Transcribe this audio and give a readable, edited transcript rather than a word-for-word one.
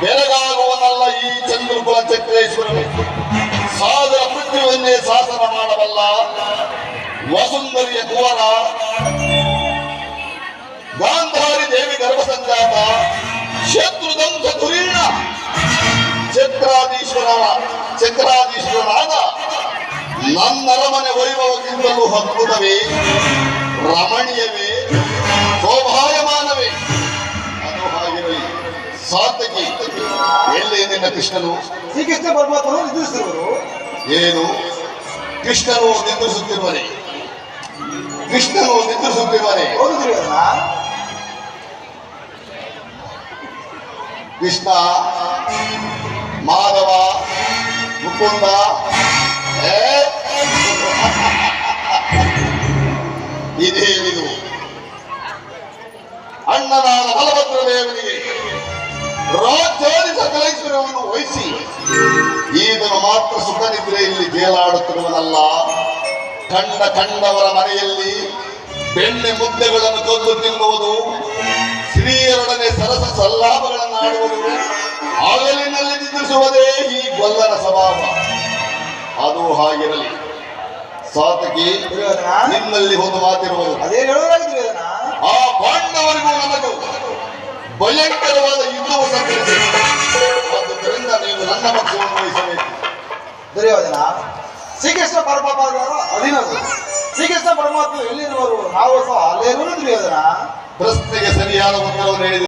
ಬೆರಗಾಗುವನಲ್ಲ ಈ ಚಂದ್ರಕುಲ ಚಕ್ರೇಶ್ವರನು. ಸಾದರ ಪೃಥ್ವಿಯನ್ನೇ ಶಾಸನ ಮಾಡಬಲ್ಲ ವಸುಂಧರಿಯ ಕುವರ, ಗಾಂಧಾರಿ ದೇವಿ ಗರ್ಭಸಂಜಾತ, ಶತ್ರುದಂಶ ಧುರೀಣ, ಚಕ್ರಾಧೀಶ್ವರನಾದ ನನ್ನರಮನೆ ವೈಭವಕ್ಕಿಂತಲೂ ಅದ್ಭುತವೇ, ರಮಣೀಯವೇ, ಶೋಭಾಯಮಾನವೇ. ಅದು ಹಾಗಿರಲಿ. ಸಾತಕಿ, ಎಲ್ಲಿ ನಿನ್ನ ಕೃಷ್ಣನು? ಶ್ರೀಕೃಷ್ಣ ಪರಮಾತ್ಮನು ನಿದ್ರಿಸಿರುವರು. ಏನು ಕೃಷ್ಣನು ನಿದ್ರಿಸುತ್ತಿರುವನೆ? ಕೃಷ್ಣನು ನಿದ್ರಿಸುತ್ತಿರುವನೆ? ಹೌದು ದುರ್ಯೋಧನ. ಕೃಷ್ಣ, ಮಾಧವ, ಮುಕುಂದ, ಇದೇನಿದು? ಅಣ್ಣನಾದ ಬಲಭದ್ರ ದೇವನಿಗೆ ರಾಜ್ಯಾದಿ ಸಕಲೇಶ್ವರವನ್ನು ವಹಿಸಿ ಈತನು ಮಾತ್ರ ಸುಖ ನಿದ್ರೆಯಲ್ಲಿ ತೇಲಾಡುತ್ತಿರುವನಲ್ಲ. ಕಂಡವರ ಮನೆಯಲ್ಲಿ ಬೆಣ್ಣೆ ಮುದ್ದೆಗಳನ್ನು ಕದ್ದು ತಿನ್ನುವುದು, ಸ್ತ್ರೀಯರೊಡನೆ ಸರಸ ಸಲ್ಲಾಪಗಳನ್ನು ಆಡುವುದು, ಹಗಲಿನಲ್ಲಿ ನಿದ್ರಿಸುವುದೇ ಈ ಗೊಲ್ಲನ ಸ್ವಭಾವ. ಅದು ಹಾಗಿರಲಿ. ಸಾತಕಿ, ನಿನ್ನಲ್ಲಿ ಒಂದು ಮಾತಿರುವುದು. ಅದೇ ಹೇಳೋದಾಗಿ ದುರ್ಯೋಧನ. ಆ ಪಾಂಡವರಿಗೂ ನಮಗೂ ಭಯಂಕರವಾದ ಯುದ್ಧವು ಸಂಘಟಿಸಿದೆ. ಆದ್ದರಿಂದ ನೀನು ನನ್ನ ಪಕ್ಷವನ್ನು ವಹಿಸಬೇಕು. ದುರ್ಯೋಧನ, ಶ್ರೀಕೃಷ್ಣ ಪರಮಾತ್ಮರ ಅಧೀನರು. ಶ್ರೀಕೃಷ್ಣ ಪರಮಾತ್ಮ ಎಲ್ಲಿರುವರು, ನಾವು ಸಹ ಅಲ್ಲೇ ಇರುವುದು ದುರ್ಯೋಧನ. ಪ್ರಶ್ನೆಗೆ ಸರಿಯಾದ ಉತ್ತರವನ್ನು ಹೇಳಿದೆ.